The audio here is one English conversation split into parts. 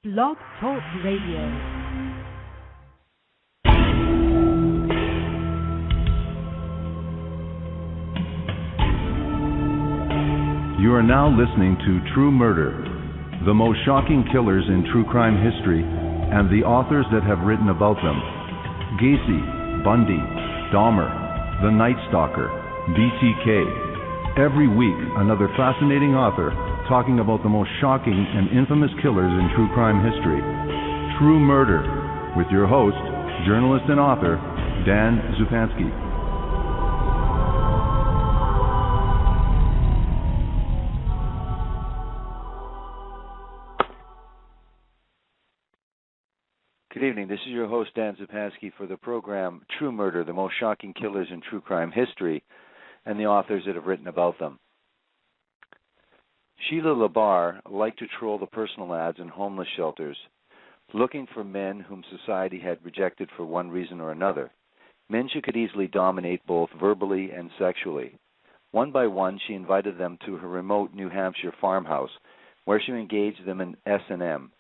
Blog Talk Radio. You are now listening to True Murder, the most shocking killers in true crime history, and the authors that have written about them. Gacy, Bundy, Dahmer, The Night Stalker, BTK. Every week, another fascinating author talking about the most shocking and infamous killers in true crime history. True Murder, with your host, journalist and author, Dan Zupansky. Good evening. This is your host, Dan Zupansky, for the program True Murder, the most shocking killers in true crime history, and the authors that have written about them. Sheila LaBarre liked to troll the personal ads in homeless shelters, looking for men whom society had rejected for one reason or another, men she could easily dominate both verbally and sexually. One by one, she invited them to her remote New Hampshire farmhouse, where she engaged them in S&M.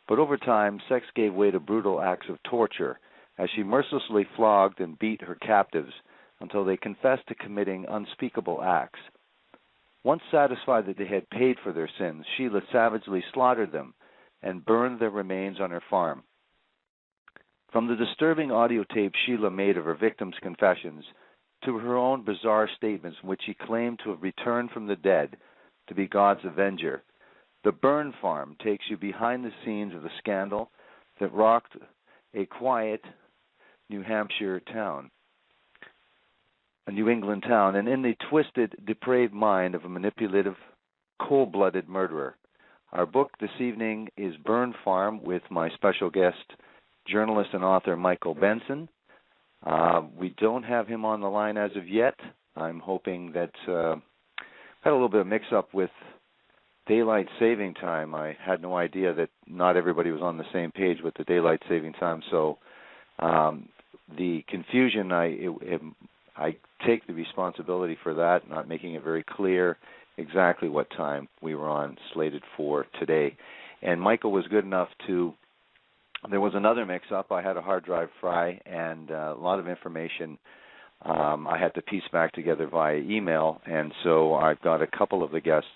But over time, sex gave way to brutal acts of torture, as she mercilessly flogged and beat her captives until they confessed to committing unspeakable acts. Once satisfied that they had paid for their sins, Sheila savagely slaughtered them and burned their remains on her farm. From the disturbing audiotapes Sheila made of her victims' confessions to her own bizarre statements in which she claimed to have returned from the dead to be God's Avenger, The Burn Farm takes you behind the scenes of the scandal that rocked a quiet New Hampshire town, a New England town, and in the twisted, depraved mind of a manipulative, cold-blooded murderer. Our book this evening is Burn Farm, with my special guest, journalist and author Michael Benson. We don't have him on the line as of yet. I'm hoping that had a little bit of mix-up with daylight saving time. I had no idea that not everybody was on the same page with the daylight saving time, so the confusion, I take the responsibility for that, not making it very clear exactly what time we were on slated for today. And Michael was good enough to, there was another mix-up. I had a hard drive fry and a lot of information I had to piece back together via email, and so I've got a couple of the guests,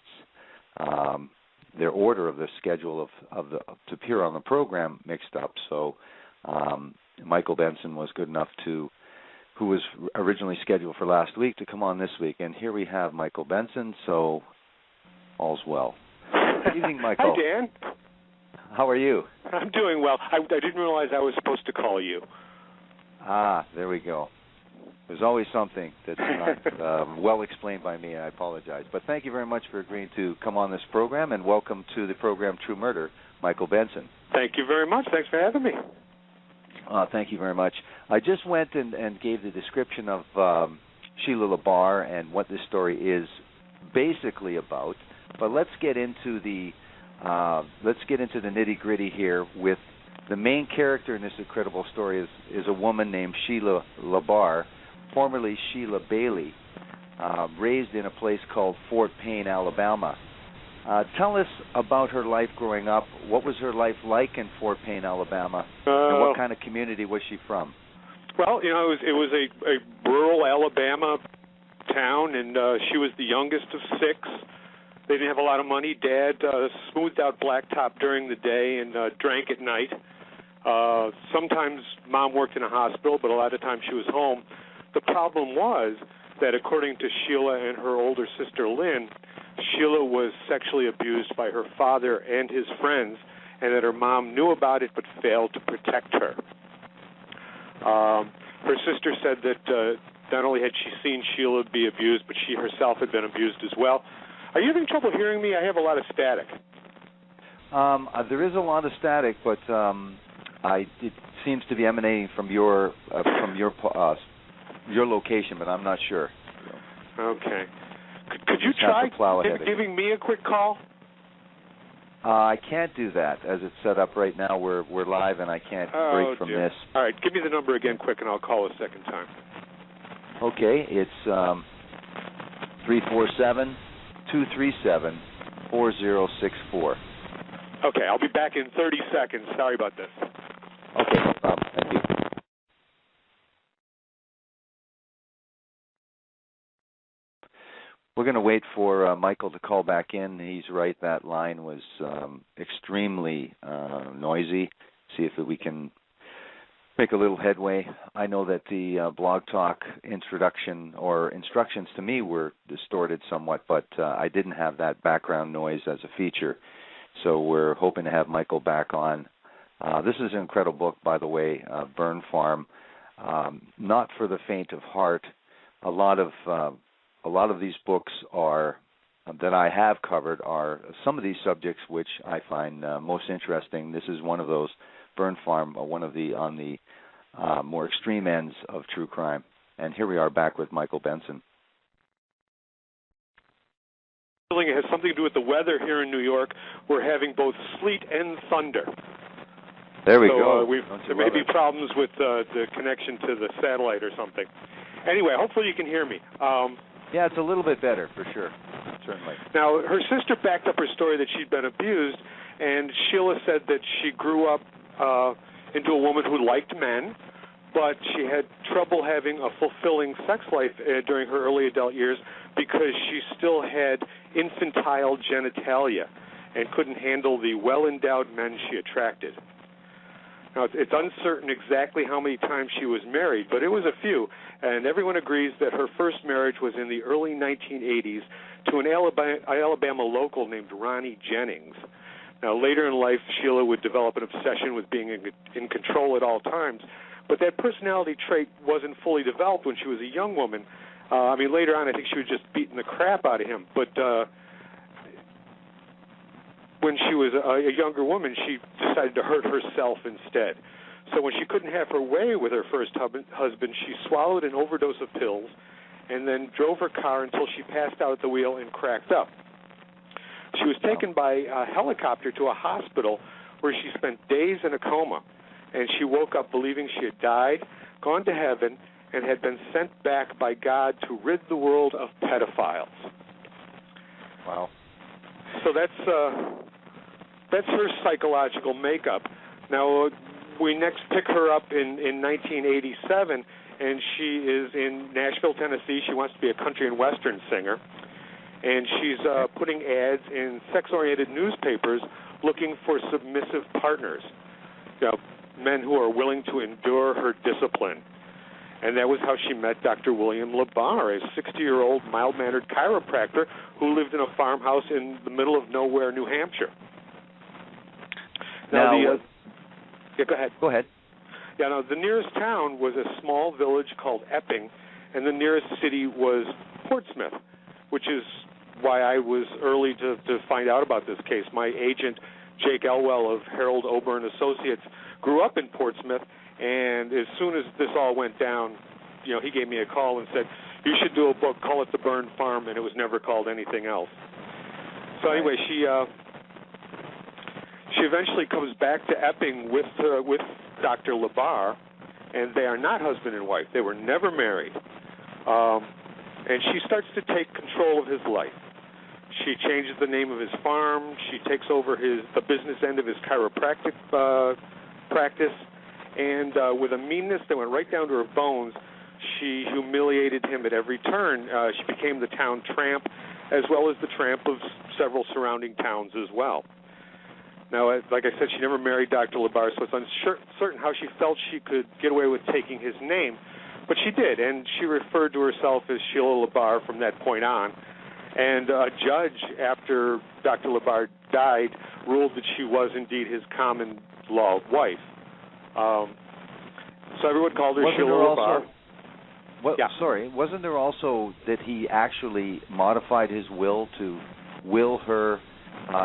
their order of the schedule to appear on the program mixed up. So Michael Benson was good enough to, who was originally scheduled for last week, to come on this week. And here we have Michael Benson, so all's well. Good evening, Michael. Hi, Dan. How are you? I'm doing well. I didn't realize I was supposed to call you. Ah, there we go. There's always something that's not well explained by me. I apologize. But thank you very much for agreeing to come on this program, and welcome to the program True Murder, Michael Benson. Thank you very much. Thanks for having me. Thank you very much. I just went and gave the description of Sheila LaBarre and what this story is basically about. But let's get into the nitty-gritty here. With the main character in this incredible story is a woman named Sheila LaBarre, formerly Sheila Bailey, raised in a place called Fort Payne, Alabama. Tell us about her life growing up. What was her life like in Fort Payne, Alabama, and what kind of community was she from? Well, it was a rural Alabama town, and she was the youngest of six. They didn't have a lot of money. Dad smoothed out blacktop during the day and drank at night. Sometimes Mom worked in a hospital, but a lot of times she was home. The problem was that, according to Sheila and her older sister Lynn, Sheila was sexually abused by her father and his friends, and that her mom knew about it but failed to protect her. Her sister said that not only had she seen Sheila be abused, but she herself had been abused as well. Are you having trouble hearing me? I have a lot of static. There is a lot of static, but it seems to be emanating from your location, but I'm not sure. Okay. Could you try giving me a quick call? I can't do that. As it's set up right now, we're live, and I can't break from this. All right, give me the number again quick, and I'll call a second time. Okay, it's 347-237-4064. Okay, I'll be back in 30 seconds. Sorry about this. Okay, no problem. Thank you. We're going to wait for Michael to call back in. He's right, that line was extremely noisy. See if we can make a little headway. I know that the Blog Talk introduction or instructions to me were distorted somewhat, but I didn't have that background noise as a feature. So we're hoping to have Michael back on. This is an incredible book, by the way, Burn Farm. Not for the faint of heart. A lot of these books are that I have covered are some of these subjects which I find most interesting. This is one of those, Burn Farm, one of the on the more extreme ends of true crime. And here we are back with Michael Benson. It has something to do with the weather here in New York. We're having both sleet and thunder. There we go. There may be problems with the connection to the satellite or something. Anyway, hopefully you can hear me. Yeah, it's a little bit better, for sure, certainly. Now, her sister backed up her story that she'd been abused, and Sheila said that she grew up into a woman who liked men, but she had trouble having a fulfilling sex life during her early adult years because she still had infantile genitalia and couldn't handle the well-endowed men she attracted. Now, it's uncertain exactly how many times she was married, but it was a few, and everyone agrees that her first marriage was in the early 1980s to an Alabama local named Ronnie Jennings. Now, later in life, Sheila would develop an obsession with being in control at all times, but that personality trait wasn't fully developed when she was a young woman. Later on, I think she was just beating the crap out of him, but when she was a younger woman, she decided to hurt herself instead. So when she couldn't have her way with her first husband, she swallowed an overdose of pills and then drove her car until she passed out at the wheel and cracked up. She was taken by a helicopter to a hospital where she spent days in a coma, and she woke up believing she had died, gone to heaven, and had been sent back by God to rid the world of pedophiles. Wow. So that's her psychological makeup. Now, we next pick her up in 1987, and she is in Nashville, Tennessee. She wants to be a country and western singer, and she's putting ads in sex-oriented newspapers looking for submissive partners, men who are willing to endure her discipline. And that was how she met Dr. William LaBarre, a 60-year-old mild-mannered chiropractor who lived in a farmhouse in the middle of nowhere, New Hampshire. Now go ahead. Go ahead. Yeah, now the nearest town was a small village called Epping, and the nearest city was Portsmouth, which is why I was early to find out about this case. My agent, Jake Elwell of Harold Ober & Associates, grew up in Portsmouth, and as soon as this all went down, he gave me a call and said, you should do a book, call it The Burn Farm, and it was never called anything else. So anyway, she eventually comes back to Epping with Dr. LaBarre, and they are not husband and wife. They were never married. And she starts to take control of his life. She changes the name of his farm. She takes over the business end of his chiropractic practice. And with a meanness that went right down to her bones, she humiliated him at every turn. She became the town tramp, as well as the tramp of several surrounding towns as well. Now, like I said, she never married Dr. LaBarre, so it's uncertain how she felt she could get away with taking his name. But she did, and she referred to herself as Sheila LaBarre from that point on. And a judge, after Dr. LaBarre died, ruled that she was indeed his common-law wife. So everyone called her Sheila LaBarre. Sorry, wasn't there also that he actually modified his will to will her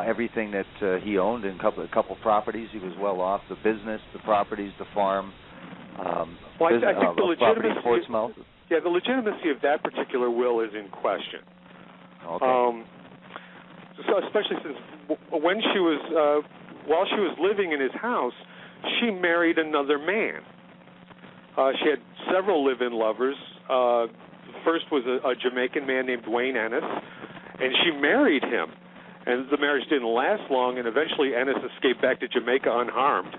everything that he owned in a couple properties? He was well off, the business, the properties, the farm. I think the legitimacy, the legitimacy of that particular will is in question. Okay. So especially since when she was, while she was living in his house, she married another man. She had several live-in lovers. First was a Jamaican man named Wayne Ennis, and she married him. And the marriage didn't last long, and eventually Ennis escaped back to Jamaica unharmed.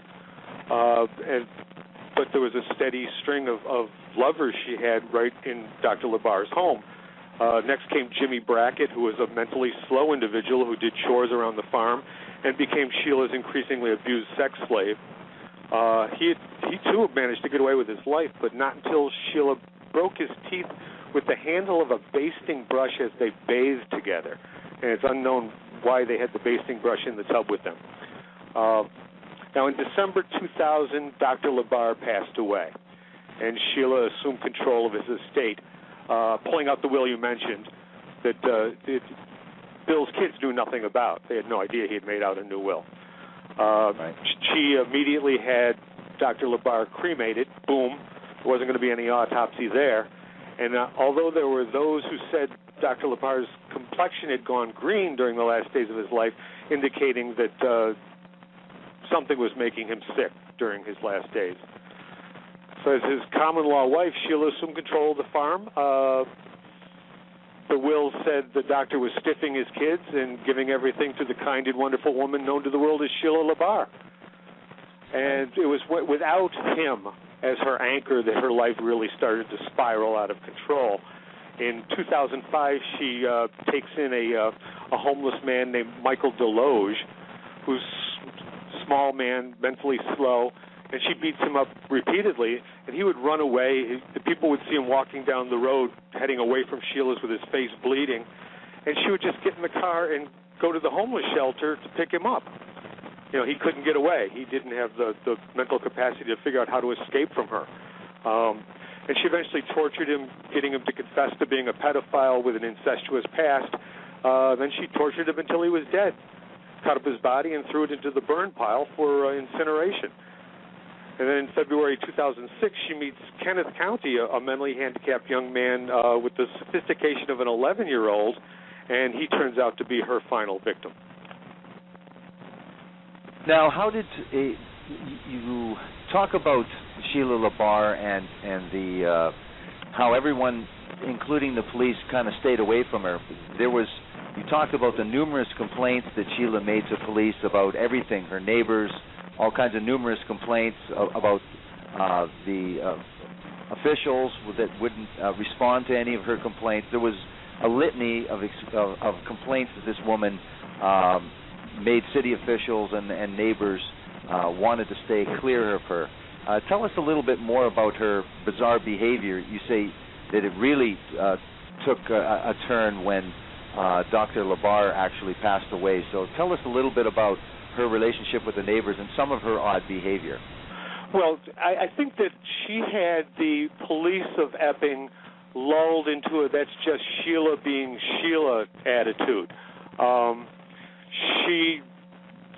But there was a steady string of lovers she had right in Dr. LaBarre's home. Next came Jimmy Brackett, who was a mentally slow individual who did chores around the farm and became Sheila's increasingly abused sex slave. He too managed to get away with his life, but not until Sheila broke his teeth with the handle of a basting brush as they bathed together. And it's unknown why they had the basting brush in the tub with them. Now, in December 2000, Dr. LaBarre passed away, and Sheila assumed control of his estate, pulling out the will you mentioned that Bill's kids knew nothing about. They had no idea he had made out a new will. Right. She immediately had Dr. LaBarre cremated. Boom. There wasn't going to be any autopsy there. And although there were those who said Dr. LaBarre's complexion had gone green during the last days of his life, indicating that something was making him sick during his last days. So as his common-law wife, Sheila assumed control of the farm. The will said the doctor was stiffing his kids and giving everything to the kind and wonderful woman known to the world as Sheila LaBarre. And it was without him as her anchor that her life really started to spiral out of control. In 2005, she takes in a homeless man named Michael Deloge, who's small man, mentally slow, and she beats him up repeatedly, and he would run away. The people would see him walking down the road, heading away from Sheila's with his face bleeding, and she would just get in the car and go to the homeless shelter to pick him up. You know, he couldn't get away. He didn't have the mental capacity to figure out how to escape from her. And she eventually tortured him, getting him to confess to being a pedophile with an incestuous past. Then she tortured him until he was dead, cut up his body and threw it into the burn pile for incineration. And then in February 2006, she meets Kenneth County, a mentally handicapped young man with the sophistication of an 11-year-old, and he turns out to be her final victim. Now, how did you talk about Sheila LaBarre and the how everyone, including the police, kind of stayed away from her? You talked about the numerous complaints that Sheila made to police about everything, her neighbors, all kinds of numerous complaints about the officials that wouldn't respond to any of her complaints. There was a litany of complaints that this woman made city officials and neighbors wanted to stay clear of her. Tell us a little bit more about her bizarre behavior. You say that it really took a turn when Dr. LaBarre actually passed away. So tell us a little bit about her relationship with the neighbors and some of her odd behavior. Well, I think that she had the police of Epping lulled into a that's just Sheila being Sheila attitude.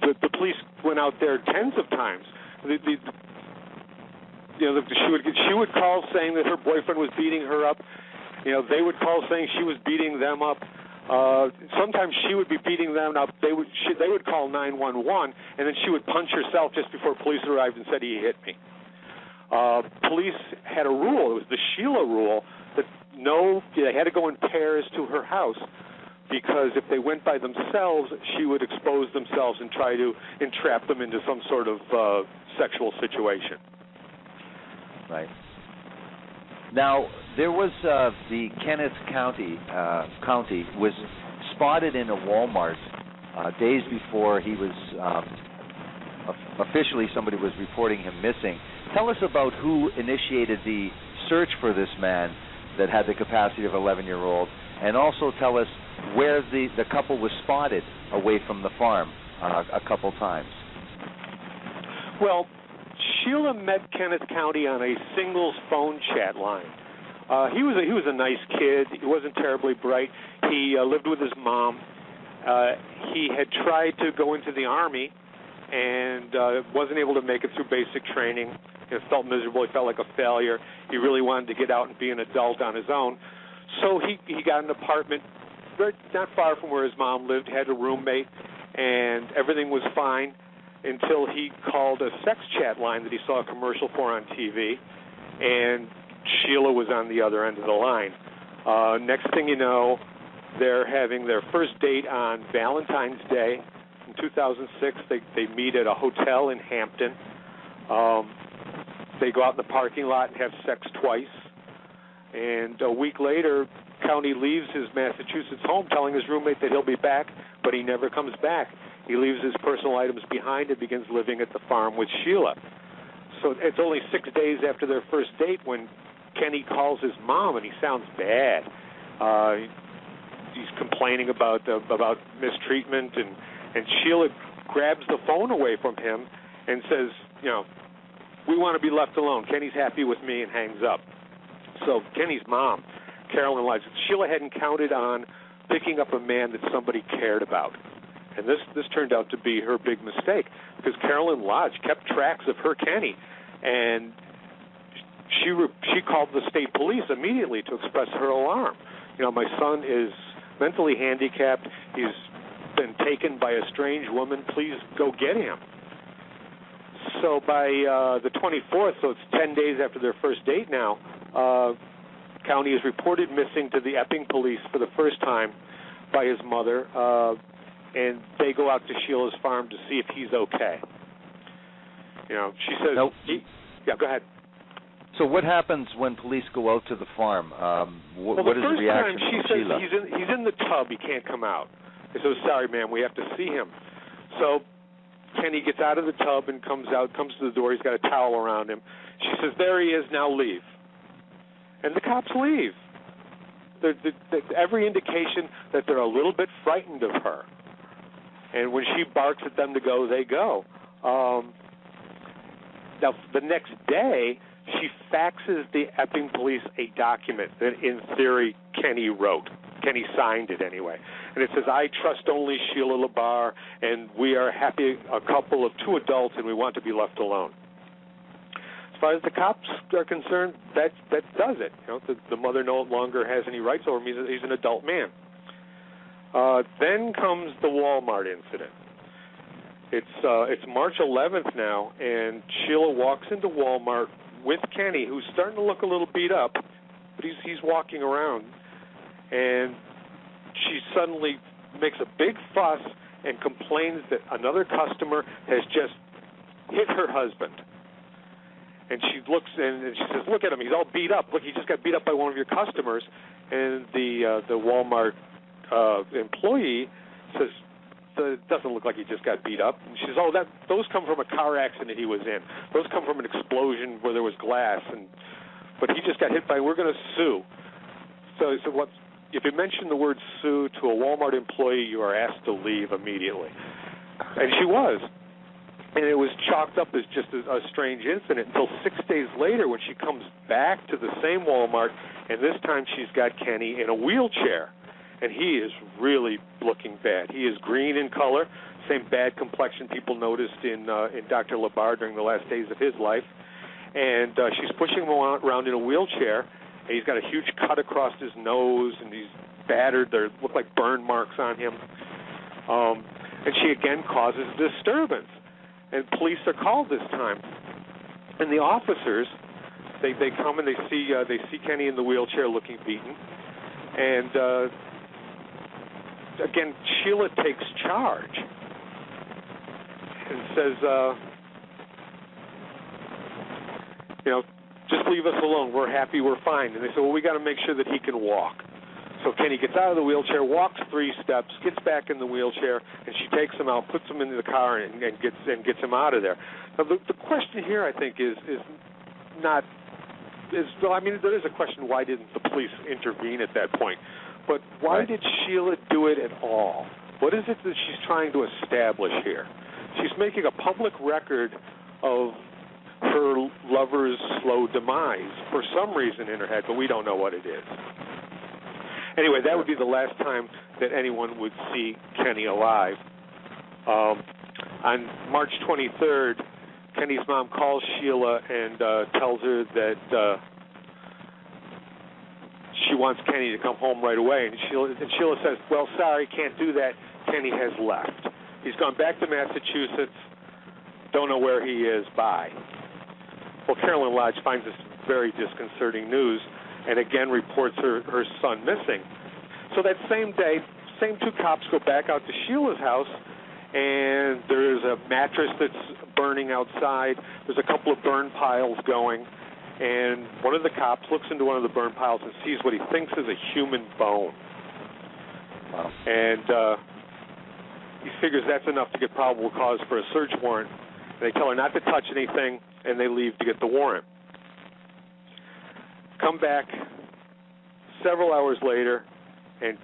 The police went out there tens of times. She would call saying that her boyfriend was beating her up. You know, they would call saying she was beating them up. Sometimes she would be beating them up. They would call 911, and then she would punch herself just before police arrived and said, "He hit me." Police had a rule. It was the Sheila rule that they had to go in pairs to her house, because if they went by themselves, she would expose themselves and try to entrap them into some sort of sexual situation. Right. Now, there was the Kenneth County was spotted in a Walmart days before he was officially somebody was reporting him missing. Tell us about who initiated the search for this man that had the capacity of an 11-year-old, and also tell us where the couple was spotted away from the farm a couple times. Well, Sheila met Kenneth County on a singles phone chat line. He was a nice kid. He wasn't terribly bright. He lived with his mom. He had tried to go into the Army and wasn't able to make it through basic training. He felt miserable. He felt like a failure. He really wanted to get out and be an adult on his own. So he got an apartment not far from where his mom lived, had a roommate, and everything was fine until he called a sex chat line that he saw a commercial for on TV, and Sheila was on the other end of the line. Next thing you know, They're having their first date on Valentine's Day in 2006. They meet at a hotel in Hampton. They go out in the parking lot and have sex twice. And a week later, County leaves his Massachusetts home telling his roommate that he'll be back, but he never comes back. He leaves his personal items behind and begins living at the farm with Sheila. So it's only 6 days after their first date when Kenny calls his mom, and he sounds bad. He's complaining about mistreatment, and Sheila grabs the phone away from him and says, we want to be left alone. Kenny's happy with me, and hangs up. So Kenny's mom, Carolyn Lodge, Sheila hadn't counted on picking up a man that somebody cared about. And this turned out to be her big mistake, because Carolyn Lodge kept tracks of her Kenny, and she called the state police immediately to express her alarm. My son is mentally handicapped. He's been taken by a strange woman. Please go get him. So by the 24th, so it's 10 days after their first date now, County is reported missing to the Epping police for the first time by his mother, and they go out to Sheila's farm to see if he's okay. She says... Nope. Go ahead. So what happens when police go out to the farm? What is the reaction from Sheila? She says he's in the tub. He can't come out. They say, sorry, ma'am, we have to see him. So Kenny gets out of the tub and comes to the door. He's got a towel around him. She says, there he is, now leave. And the cops leave. There's every indication that they're a little bit frightened of her. And when she barks at them to go, they go. Now, the next day, she faxes the Epping police a document that, in theory, Kenny wrote. Kenny signed it anyway. And it says, I trust only Sheila LaBarre, and we are happy, a couple of 2 adults, and we want to be left alone. As far as the cops are concerned, that does it. The mother no longer has any rights over him. He's an adult man. Then comes the Walmart incident. It's March 11th now, and Sheila walks into Walmart with Kenny, who's starting to look a little beat up, but he's walking around, and she suddenly makes a big fuss and complains that another customer has just hit her husband. And she looks and she says, look at him, he's all beat up. Look, he just got beat up by one of your customers. And the Walmart employee says, it doesn't look like he just got beat up. And she says, those come from a car accident he was in. Those come from an explosion where there was glass. But he just got hit by, we're going to sue. So he said, if you mention the word sue to a Walmart employee, you are asked to leave immediately. And she was. And it was chalked up as just a strange incident until 6 days later when she comes back to the same Walmart, and this time she's got Kenny in a wheelchair. And he is really looking bad. He is green in color, same bad complexion people noticed in Dr. LaBarre during the last days of his life. And she's pushing him around in a wheelchair, and he's got a huge cut across his nose, and he's battered. There look like burn marks on him. And she again causes disturbance. And police are called this time. And the officers, they come and they see Kenny in the wheelchair looking beaten. And again, Sheila takes charge and says, just leave us alone. We're happy. We're fine. And they say, well, we got to make sure that he can walk. So Kenny gets out of the wheelchair, walks 3 steps, gets back in the wheelchair, and she takes him out, puts him into the car, and gets him out of there. Now, the question here, I think, there is a question, why didn't the police intervene at that point? But why did Sheila do it at all? What is it that she's trying to establish here? She's making a public record of her lover's slow demise for some reason in her head, but we don't know what it is. Anyway, that would be the last time that anyone would see Kenny alive. On March 23rd, Kenny's mom calls Sheila and tells her that she wants Kenny to come home right away. And Sheila says, well, sorry, can't do that. Kenny has left. He's gone back to Massachusetts. Don't know where he is. Bye. Well, Carolyn Lodge finds this very disconcerting news and again reports her son missing. So So that same day, same two cops go back out to Sheila's house, and there's a mattress that's burning outside. There's a couple of burn piles going, and one of the cops looks into one of the burn piles and sees what he thinks is a human bone. Wow. And he figures that's enough to get probable cause for a search warrant. They tell her not to touch anything, and they leave to get the warrant. Come back several hours later, and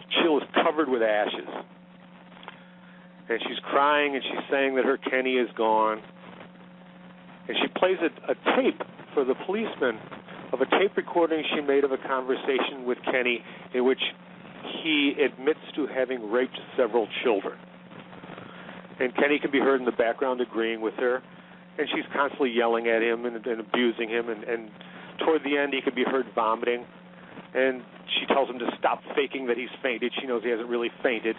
Sheila's covered with ashes. And she's crying, and she's saying that her Kenny is gone. And she plays a tape for the policeman of a tape recording she made of a conversation with Kenny in which he admits to having raped several children. And Kenny can be heard in the background agreeing with her, and she's constantly yelling at him and abusing him, and toward the end he can be heard vomiting, and she tells him to stop faking that he's fainted. She knows he hasn't really fainted.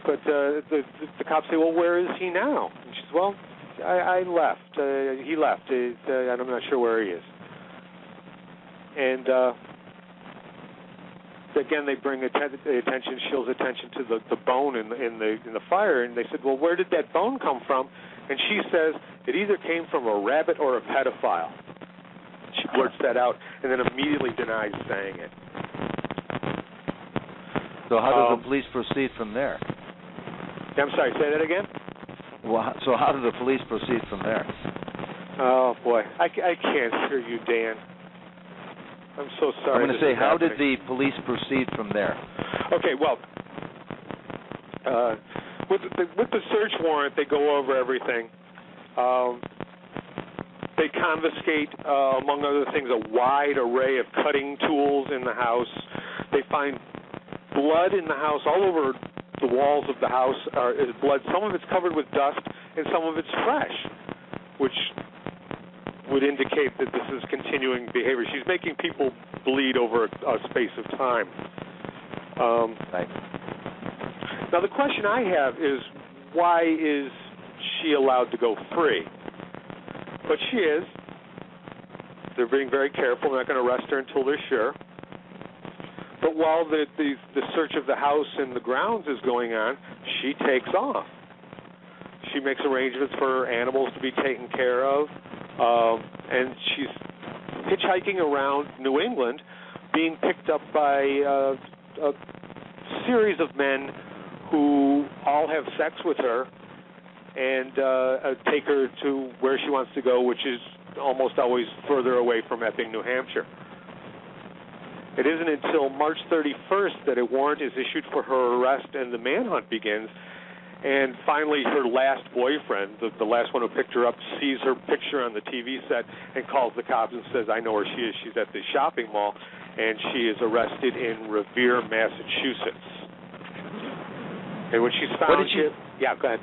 But the cops say, well, where is he now? And she says, well, I left. He left. I'm not sure where he is. And again, they bring Sheila's attention to the bone in the fire, and they said, well, where did that bone come from? And she says it either came from a rabbit or a pedophile. She blurts that out and then immediately denies saying it. So how do the police proceed from there? I'm sorry, say that again? Well, so how do the police proceed from there? Oh, boy. I can't hear you, Dan. I'm so sorry. I'm going to say, how did the police proceed from there? Okay, well, with the search warrant, they go over everything. They confiscate, among other things, a wide array of cutting tools in the house. They find blood in the house. All over the walls of the house is blood. Some of it's covered with dust, and some of it's fresh, which would indicate that this is continuing behavior. She's making people bleed over a space of time. Right. Now, the question I have is, why is she allowed to go free? But she is. They're being very careful. They're not going to arrest her until they're sure. But while the search of the house and the grounds is going on, she takes off. She makes arrangements for animals to be taken care of, and she's hitchhiking around New England, being picked up by a series of men who all have sex with her and take her to where she wants to go, which is almost always further away from Epping, New Hampshire. It isn't until March 31st that a warrant is issued for her arrest and the manhunt begins. And finally, her last boyfriend, the last one who picked her up, sees her picture on the TV set and calls the cops and says, I know where she is. She's at the shopping mall, and she is arrested in Revere, Massachusetts. And when she's found... Yeah, go ahead.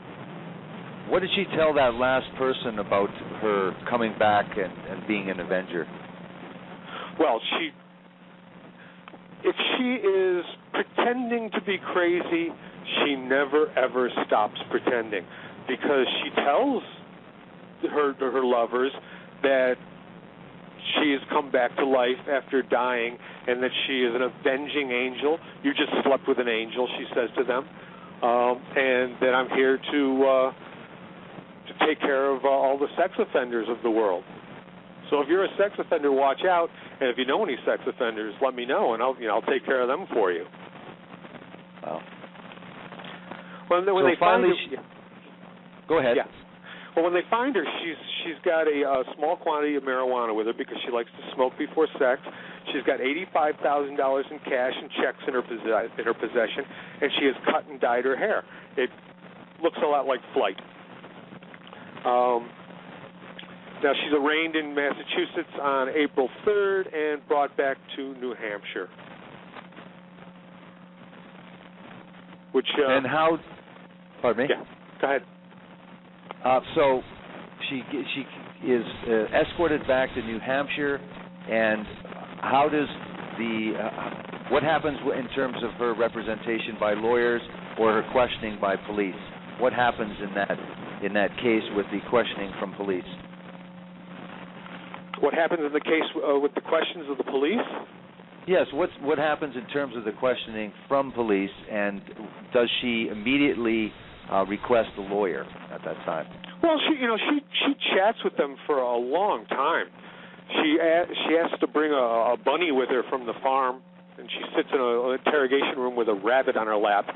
What did she tell that last person about her coming back and being an Avenger? Well, if she is pretending to be crazy, she never, ever stops pretending, because she tells her lovers that she has come back to life after dying and that she is an avenging angel. You just slept with an angel, she says to them, and that I'm here to take care of all the sex offenders of the world. So if you're a sex offender, watch out, and if you know any sex offenders, let me know, and I'll take care of them for you. Wow. When they finally, find her, go ahead. Yeah. Well, when they find her, she's got a small quantity of marijuana with her because she likes to smoke before sex. She's got $85,000 in cash and checks in her possession, and she has cut and dyed her hair. It looks a lot like Flight. Now, she's arraigned in Massachusetts on April 3rd and brought back to New Hampshire. Which and how? Pardon me. Yeah. Go ahead. So she is escorted back to New Hampshire, and how does what happens in terms of her representation by lawyers or her questioning by police? What happens in that case with the questioning from police? What happens in the case with the questions of the police? Yes, what happens in terms of the questioning from police, and does she immediately request a lawyer at that time? Well, she chats with them for a long time. She asks to bring a bunny with her from the farm, and she sits in an interrogation room with a rabbit on her lap.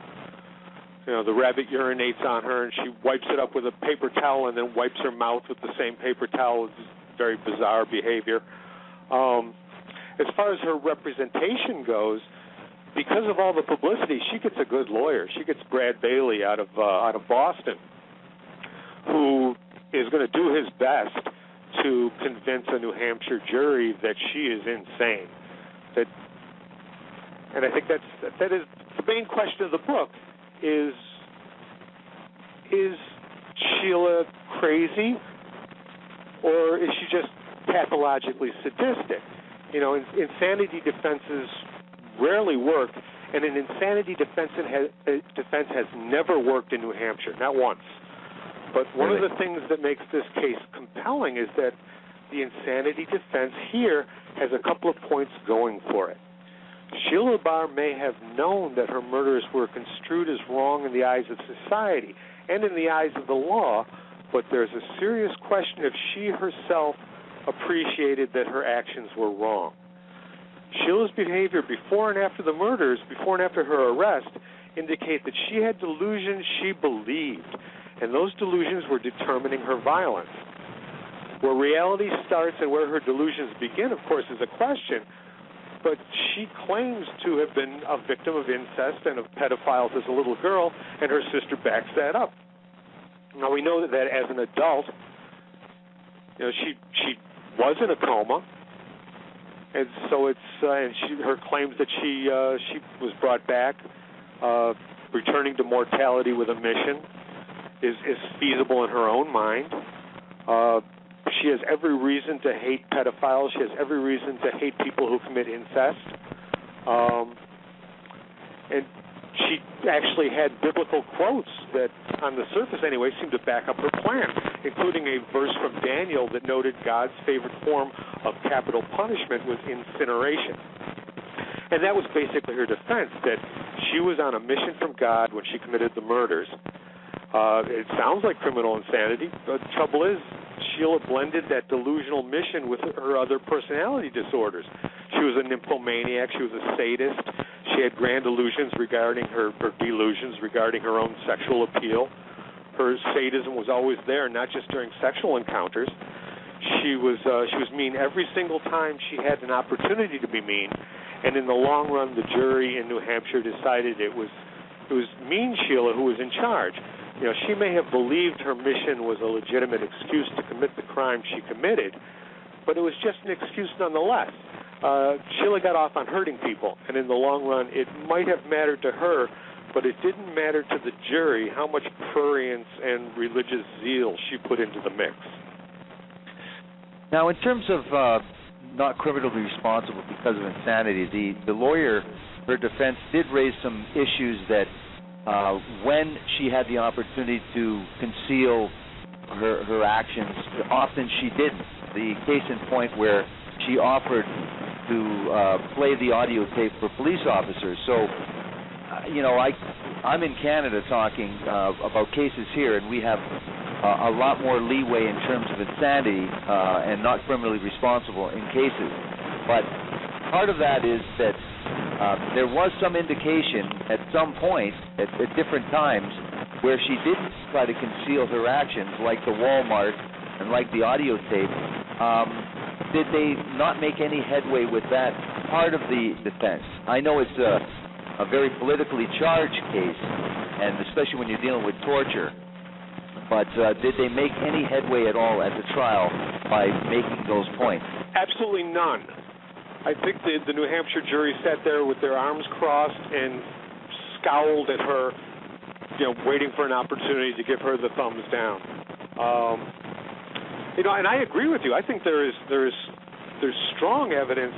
The rabbit urinates on her, and she wipes it up with a paper towel and then wipes her mouth with the same paper towel. It's very bizarre behavior. As far as her representation goes, because of all the publicity, she gets a good lawyer. She gets Brad Bailey out of Boston, who is going to do his best to convince a New Hampshire jury that she is insane. And I think that is the main question of the book: is Sheila crazy, or is she just pathologically sadistic? Insanity defenses rarely work, and an insanity defense has never worked in New Hampshire, not once. But one of the things that makes this case compelling is that the insanity defense here has a couple of points going for it. Sheila LaBarre may have known that her murders were construed as wrong in the eyes of society and in the eyes of the law, but there's a serious question if she herself appreciated that her actions were wrong. Sheila's behavior before and after the murders, before and after her arrest, indicate that she had delusions she believed, and those delusions were determining her violence. Where reality starts and where her delusions begin, of course, is a question, but she claims to have been a victim of incest and of pedophiles as a little girl, and her sister backs that up. Now, we know that as an adult, she was in a coma, and so her claims that she was brought back, returning to mortality with a mission, is feasible in her own mind. She has every reason to hate pedophiles. She has every reason to hate people who commit incest. And she actually had biblical quotes that, on the surface anyway, seemed to back up her plan, including a verse from Daniel that noted God's favorite form of capital punishment was incineration. And that was basically her defense, that she was on a mission from God when she committed the murders. It sounds like criminal insanity, but the trouble is, Sheila blended that delusional mission with her other personality disorders. She was a nymphomaniac. She was a sadist. She had grand delusions regarding her delusions regarding her own sexual appeal. Her sadism was always there, not just during sexual encounters. She was mean every single time she had an opportunity to be mean, and in the long run, the jury in New Hampshire decided it was mean Sheila who was in charge. She may have believed her mission was a legitimate excuse to commit the crime she committed, but it was just an excuse nonetheless. Sheila got off on hurting people, and in the long run, it might have mattered to her, but it didn't matter to the jury how much prurience and religious zeal she put into the mix. Now, in terms of not criminally responsible because of insanity, the lawyer, her defense, did raise some issues that when she had the opportunity to conceal her actions, often she didn't. The case in point where she offered to play the audio tape for police officers. So, I'm in Canada talking about cases here, and we have a lot more leeway in terms of insanity and not criminally responsible in cases. But part of that is that there was some indication at some point, at different times, where she didn't try to conceal her actions, like the Walmart and like the audio tape. Did they not make any headway with that part of the defense? I know it's a very politically charged case, and especially when you're dealing with torture, but did they make any headway at all at the trial by making those points? Absolutely none. I think the New Hampshire jury sat there with their arms crossed and scowled at her, waiting for an opportunity to give her the thumbs down. And I agree with you. I think there's strong evidence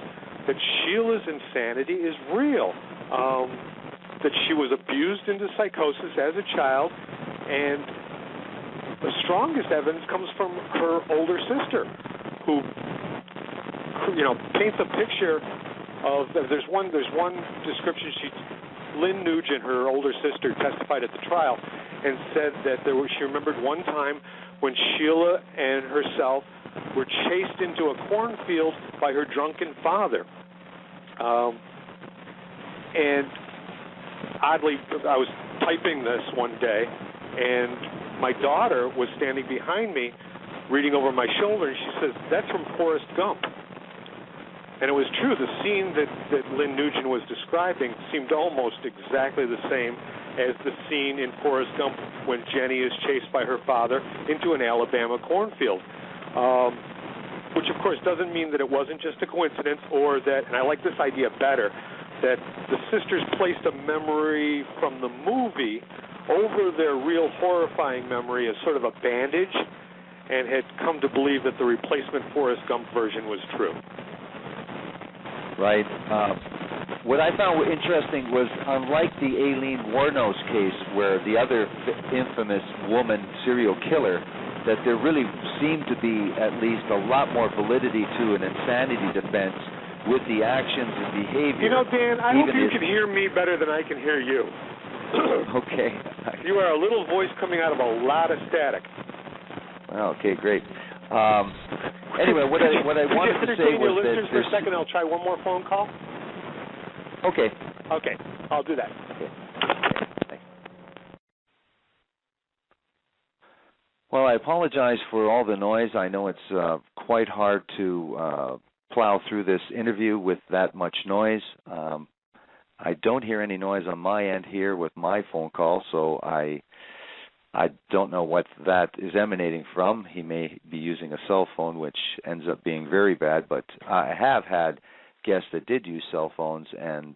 that Sheila's insanity is real, that she was abused into psychosis as a child, and the strongest evidence comes from her older sister, who paints a picture of. There's one description. Lynn Nugent, her older sister, testified at the trial and said that she remembered one time when Sheila and herself were chased into a cornfield by her drunken father. And oddly, I was typing this one day, and my daughter was standing behind me reading over my shoulder, and she says, "That's from Forrest Gump." And it was true. The scene that Lynn Nugent was describing seemed almost exactly the same as the scene in Forrest Gump when Jenny is chased by her father into an Alabama cornfield, which, of course, doesn't mean that it wasn't just a coincidence or that, and I like this idea better, that the sisters placed a memory from the movie over their real horrifying memory as sort of a bandage and had come to believe that the replacement Forrest Gump version was true. Right. What I found interesting was, unlike the Aileen Wuornos case, where the other infamous woman serial killer, that there really seemed to be at least a lot more validity to an insanity defense with the actions and behavior. Dan, I hope you can hear me better than I can hear you. Okay. You are a little voice coming out of a lot of static. Okay, great. Anyway, what I wanted to say was that for a second. I'll try one more phone call. Okay. Okay, I'll do that. Okay. Thanks. Well, I apologize for all the noise. I know it's quite hard to plow through this interview with that much noise. I don't hear any noise on my end here with my phone call, so I don't know what that is emanating from. He may be using a cell phone, which ends up being very bad, but I have had guests that did use cell phones, and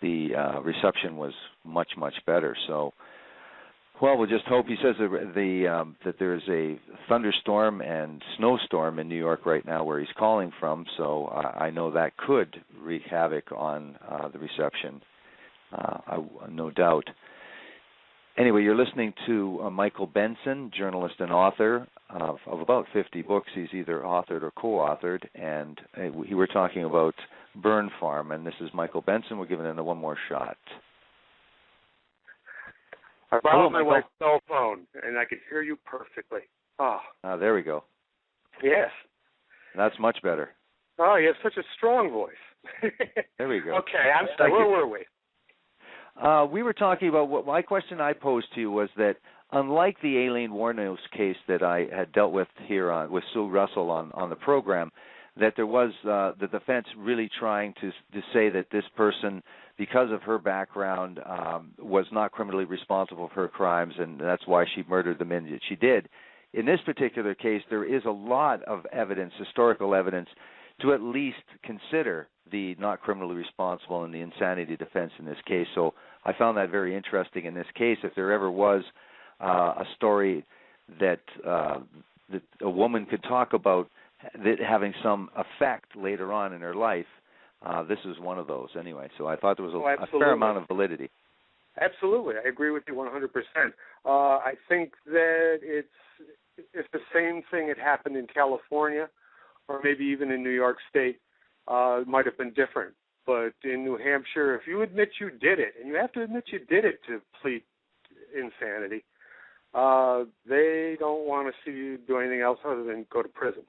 the reception was much, much better. So, well, we'll just hope. He says that there's a thunderstorm and snowstorm in New York right now where he's calling from, so I know that could wreak havoc on the reception, no doubt. Anyway, you're listening to Michael Benson, journalist and author of about 50 books. He's either authored or co-authored, and we were talking about Burn Farm, and this is Michael Benson. We're giving it one more shot. I borrowed my wife's cell phone, and I could hear you perfectly. There we go. Yes. That's much better. Oh, you have such a strong voice. There we go. Okay, I'm sorry. Where were we? We were talking about what my question I posed to you was that, unlike the Aileen Wuornos case that I had dealt with here with Sue Russell on the program, that there was the defense really trying to say that this person, because of her background, was not criminally responsible for her crimes, and that's why she murdered the men that she did. In this particular case, there is a lot of evidence, historical evidence, to at least consider the not criminally responsible and the insanity defense in this case. So I found that very interesting in this case. If there ever was a story that a woman could talk about that having some effect later on in her life, this is one of those anyway. So I thought there was a fair amount of validity. Absolutely. I agree with you 100%. I think that if the same thing had happened in California or maybe even in New York State, it might have been different. But in New Hampshire, if you admit you did it, and you have to admit you did it to plead insanity, they don't want to see you do anything else other than go to prison.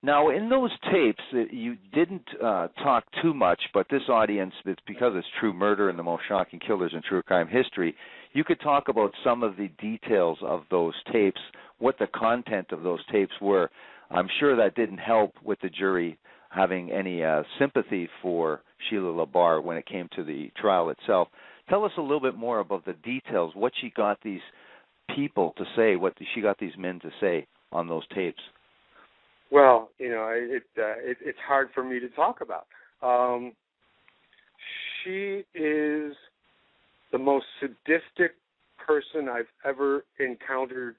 Now, in those tapes, you didn't talk too much, but this audience, it's because it's true murder and the most shocking killers in true crime history, you could talk about some of the details of those tapes, what the content of those tapes were. I'm sure that didn't help with the jury having any sympathy for Sheila LaBarre when it came to the trial itself. Tell us a little bit more about the details, what she got these people to say, what she got these men to say on those tapes. Well, it's hard for me to talk about. She is the most sadistic person I've ever encountered.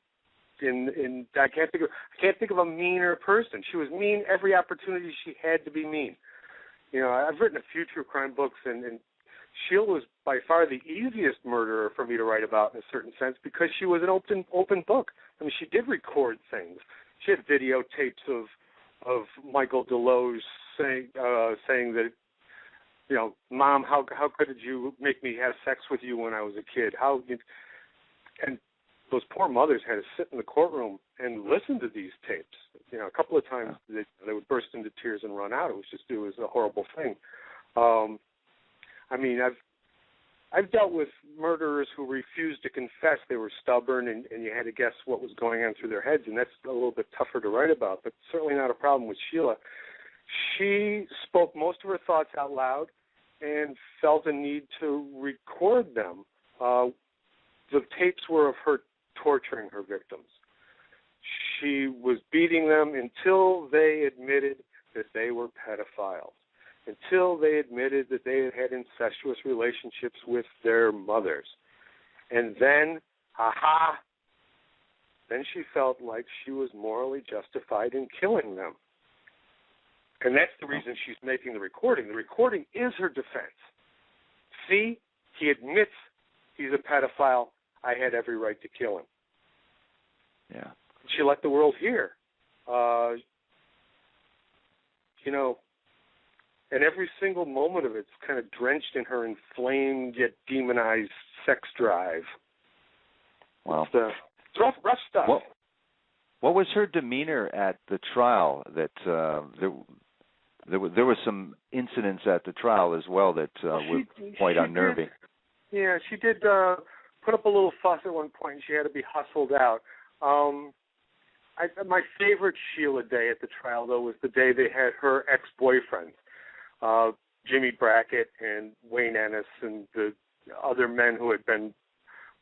I can't think of a meaner person. She was mean every opportunity she had to be mean. I've written a few true crime books, and Sheila was by far the easiest murderer for me to write about in a certain sense because she was an open book. I mean, she did record things. She had videotapes of Michael Deloge saying that, Mom, how could you make me have sex with you when I was a kid? And those poor mothers had to sit in the courtroom and listen to these tapes. A couple of times they would burst into tears and run out. It was a horrible thing. I've dealt with murderers who refused to confess. They were stubborn, and you had to guess what was going on through their heads, and that's a little bit tougher to write about, but certainly not a problem with Sheila. She spoke most of her thoughts out loud and felt a need to record them. The tapes were of her torturing her victims. She was beating them until they admitted that they were pedophiles, until they admitted that they had had incestuous relationships with their mothers. And then, then she felt like she was morally justified in killing them. And that's the reason she's making the recording. The recording is her defense. See, he admits he's a pedophile. I had every right to kill him. Yeah. She let the world hear. And every single moment of it's kind of drenched in her inflamed yet demonized sex drive. Wow. It's rough stuff. What was her demeanor at the trial? That there were some incidents at the trial as well that were quite unnerving. She did put up a little fuss at one point, and she had to be hustled out. My favorite Sheila day at the trial, though, was the day they had her ex-boyfriends, Jimmy Brackett and Wayne Ennis and the other men who had been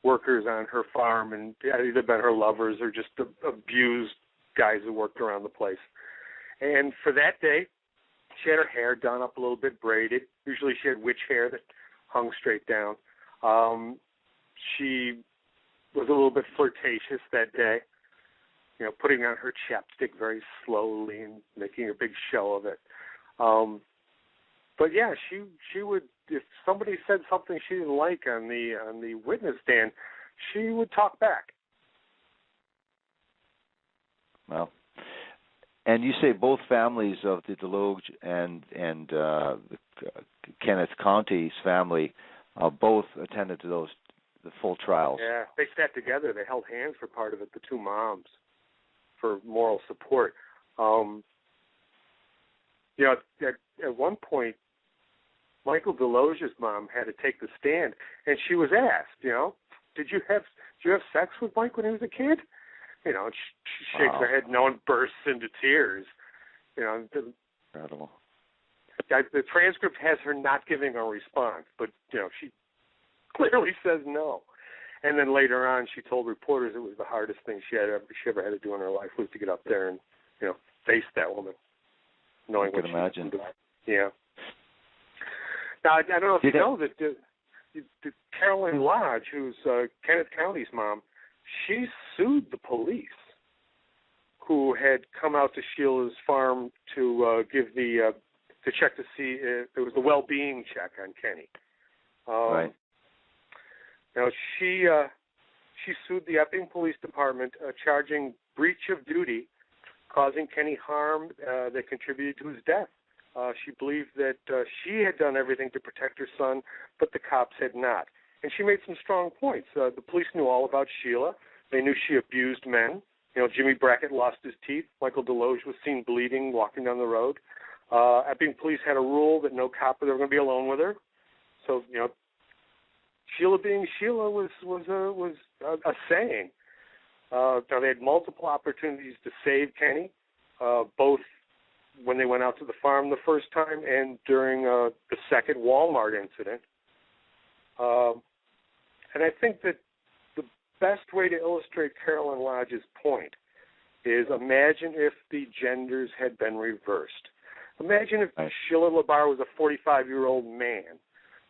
workers on her farm and had either been her lovers or just abused guys who worked around the place. And for that day, she had her hair done up a little bit, braided. Usually she had witch hair that hung straight down. She was a little bit flirtatious that day, putting on her chapstick very slowly and making a big show of it. But yeah, she would, if somebody said something she didn't like on the witness stand, she would talk back. Well, and you say both families of the Deloge and Kenneth Conti's family both attended to the full trials. Yeah, they sat together. They held hands for part of it, the two moms, for moral support. At one point, Michael Deloge's mom had to take the stand, and she was asked, did you have sex with Mike when he was a kid? And she shakes her head no and bursts into tears. Incredible. The transcript has her not giving a response, but she clearly says no. And then later on, she told reporters it was the hardest thing she ever had to do in her life was to get up there and face that woman, knowing what she imagine. Yeah. Now I don't know if you know that the Carolyn Lodge, who's Kenneth County's mom, she sued the police who had come out to Sheila's farm to give to check to see if there was the well-being check on Kenny. Right. Now she sued the Epping Police Department, charging breach of duty, causing Kenny harm that contributed to his death. She believed that she had done everything to protect her son, but the cops had not. And she made some strong points. The police knew all about Sheila. They knew she abused men. Jimmy Brackett lost his teeth. Michael Deloge was seen bleeding walking down the road. Epping police had a rule that no cop was ever going to be alone with her. So, Sheila being Sheila was a saying. Now, they had multiple opportunities to save Kenny, both when they went out to the farm the first time and during the second Walmart incident. And I think that the best way to illustrate Carolyn Lodge's point is imagine if the genders had been reversed. Imagine if Sheila LaBarre was a 45-year-old man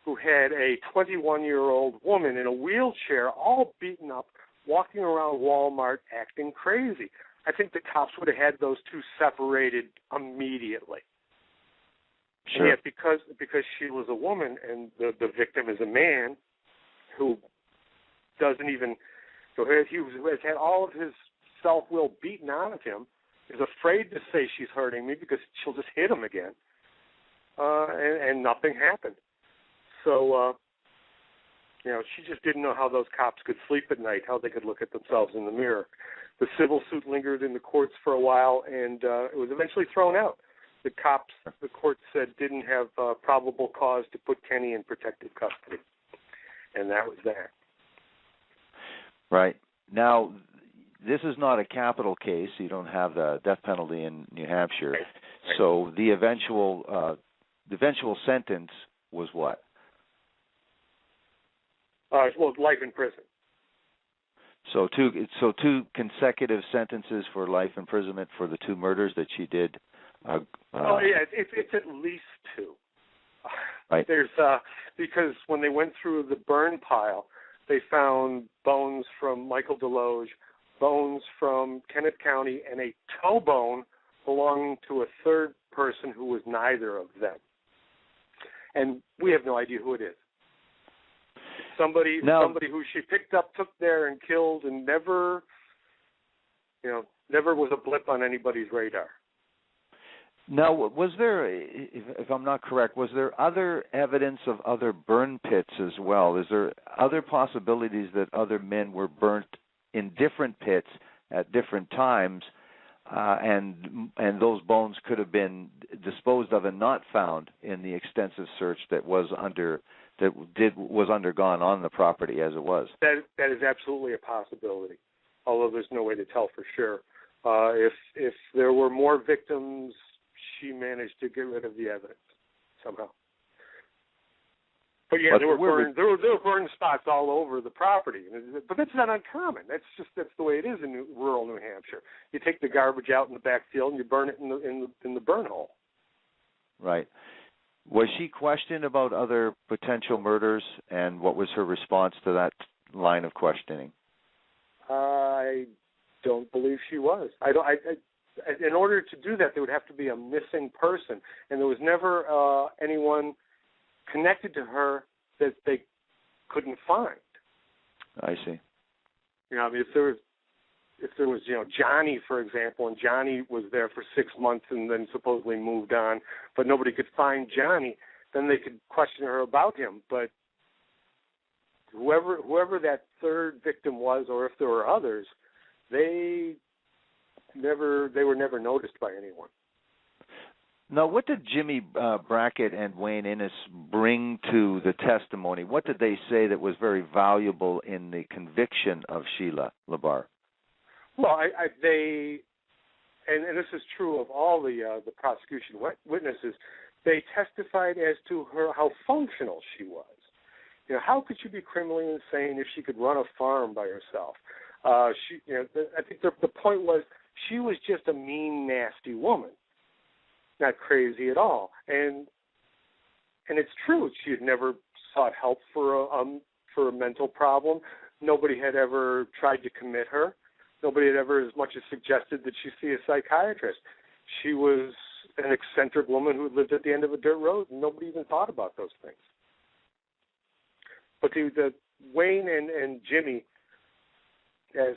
who had a 21-year-old woman in a wheelchair, all beaten up, walking around Walmart acting crazy. I think the cops would have had those two separated immediately. Sure. And yet because she was a woman and the victim is a man who doesn't even, so he has had all of his self-will beaten out of him, is afraid to say she's hurting me because she'll just hit him again. And nothing happened. So, she just didn't know how those cops could sleep at night, how they could look at themselves in the mirror. The civil suit lingered in the courts for a while, and it was eventually thrown out. The court said, didn't have probable cause to put Kenny in protective custody. And that was that. Right. Now, this is not a capital case. You don't have the death penalty in New Hampshire. Right. So the eventual sentence was what? Life in prison. So two consecutive sentences for life imprisonment for the two murders that she did. It's at least two. Right. There's because when they went through the burn pile, they found bones from Michael Deloge, bones from Kennett County, and a toe bone belonging to a third person who was neither of them. And we have no idea who it is. Somebody who she picked up, took there, and killed, and never was a blip on anybody's radar. Now, was there, if I'm not correct, was there other evidence of other burn pits as well? Is there other possibilities that other men were burnt in different pits at different times, and those bones could have been disposed of and not found in the extensive search that was undergone on the property as it was? That is absolutely a possibility, although there's no way to tell for sure. If there were more victims, she managed to get rid of the evidence somehow. But yeah, there were burn spots all over the property. But that's not uncommon. That's the way it is in rural New Hampshire. You take the garbage out in the backfield and you burn it in the burn hole. Right. Was she questioned about other potential murders, and what was her response to that line of questioning? I don't believe she was. In order to do that, there would have to be a missing person, and there was never anyone connected to her that they couldn't find. I see. If there was Johnny, for example, and Johnny was there for 6 months and then supposedly moved on, but nobody could find Johnny, then they could question her about him. But whoever that third victim was, or if there were others, they were never noticed by anyone. Now, what did Jimmy Brackett and Wayne Innes bring to the testimony? What did they say that was very valuable in the conviction of Sheila LaBarre? Well, they, and this is true of all the prosecution witnesses, they testified as to how functional she was. How could she be criminally insane if she could run a farm by herself? I think the point was she was just a mean, nasty woman, not crazy at all. And it's true, she had never sought help for a mental problem. Nobody had ever tried to commit her. Nobody had ever as much as suggested that she see a psychiatrist. She was an eccentric woman who lived at the end of a dirt road, and nobody even thought about those things. But the Wayne and Jimmy, as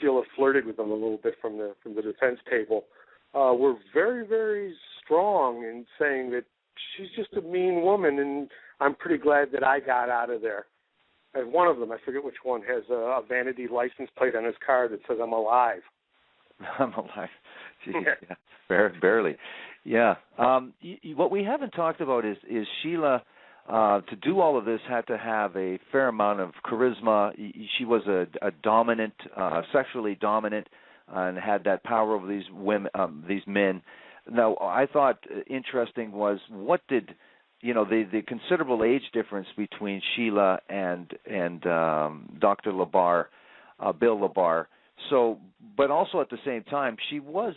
Sheila flirted with them a little bit from the defense table, were very, very strong in saying that she's just a mean woman, and I'm pretty glad that I got out of there. And one of them, I forget which one, has a vanity license plate on his car that says, "I'm alive." I'm alive. Jeez, yeah. Barely. Yeah. What we haven't talked about is Sheila, to do all of this, had to have a fair amount of charisma. She was a dominant, sexually dominant, and had that power over these women, these men. Now, I thought interesting was what did the considerable age difference between Sheila and Dr. LaBarre, Bill LaBarre. So, but also at the same time, she was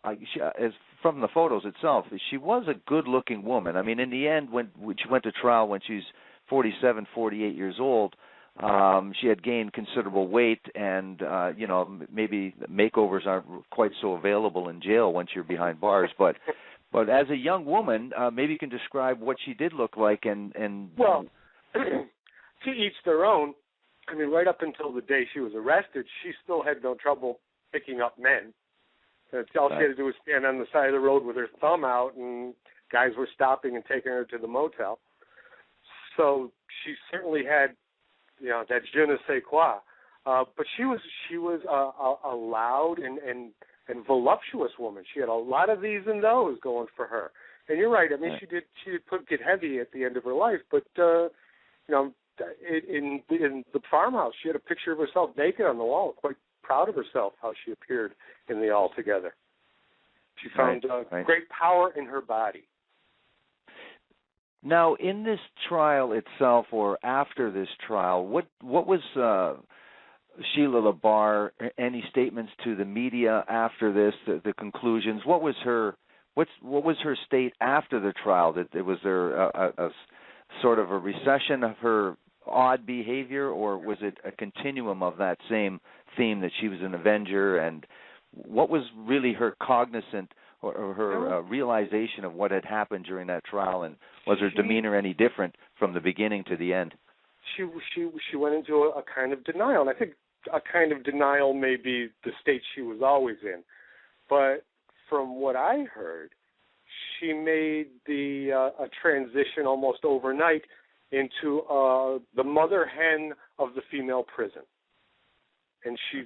as from the photos itself, she was a good-looking woman. I mean, in the end, when she went to trial when she's 47, 48 years old, she had gained considerable weight, and maybe makeovers aren't quite so available in jail once you're behind bars, but as a young woman, maybe you can describe what she did look like. Well, to each their own. I mean, right up until the day she was arrested, she still had no trouble picking up men. All she had to do was stand on the side of the road with her thumb out, and guys were stopping and taking her to the motel. So she certainly had, that je ne sais quoi. But she was a loud and voluptuous woman. She had a lot of these and those going for her. And you're right. I mean, she did get heavy at the end of her life. But in the farmhouse, she had a picture of herself naked on the wall, quite proud of herself how she appeared in the Altogether. She found great power in her body. Now, in this trial itself, or after this trial, what was Sheila LaBarre? Any statements to the media after this? The conclusions. What was her state after the trial? Was there a sort of a recession of her odd behavior, or was it a continuum of that same theme that she was an Avenger? And what was really her cognizant or her realization of what had happened during that trial, and was her demeanor any different from the beginning to the end? She went into a kind of denial, and I think a kind of denial may be the state she was always in. But from what I heard, she made a transition almost overnight into the mother hen of the female prison. And she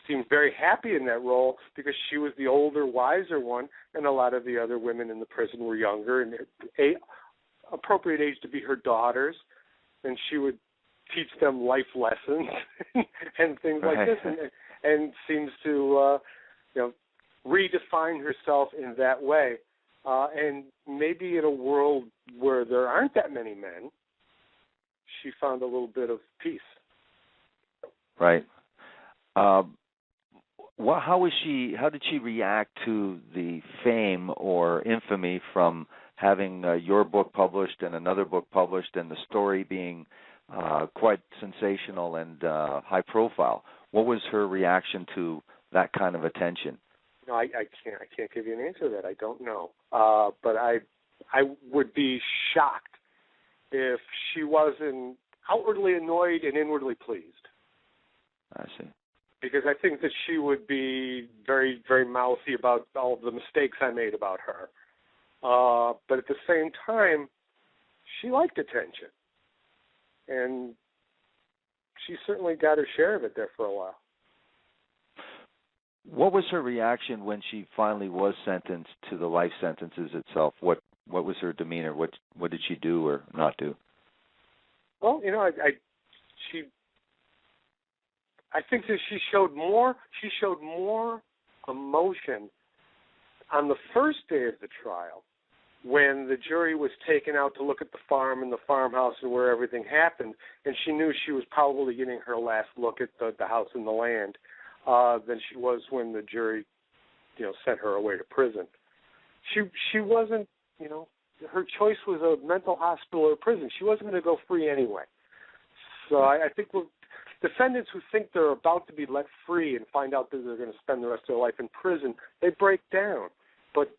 seemed very happy in that role because she was the older, wiser one, and a lot of the other women in the prison were younger and appropriate age to be her daughters, and she would teach them life lessons and things like this, and seems to redefine herself in that way. And maybe in a world where there aren't that many men, she found a little bit of peace. Right. How did she react to the fame or infamy from having your book published and another book published, and the story being quite sensational and high profile? What was her reaction to that kind of attention? No, I can't give you an answer to that. I don't know. But I would be shocked if she wasn't outwardly annoyed and inwardly pleased. I see. Because I think that she would be very, very mouthy about all of the mistakes I made about her. But at the same time, she liked attention. And she certainly got her share of it there for a while. What was her reaction when she finally was sentenced to the life sentences itself? What was her demeanor? What did she do or not do? Well, I think that she showed more emotion on the first day of the trial, when the jury was taken out to look at the farm and the farmhouse and where everything happened, and she knew she was probably getting her last look at the house and the land, than she was when the jury, sent her away to prison. She wasn't, her choice was a mental hospital or prison. She wasn't going to go free anyway. So I think defendants who think they're about to be let free and find out that they're going to spend the rest of their life in prison, they break down. But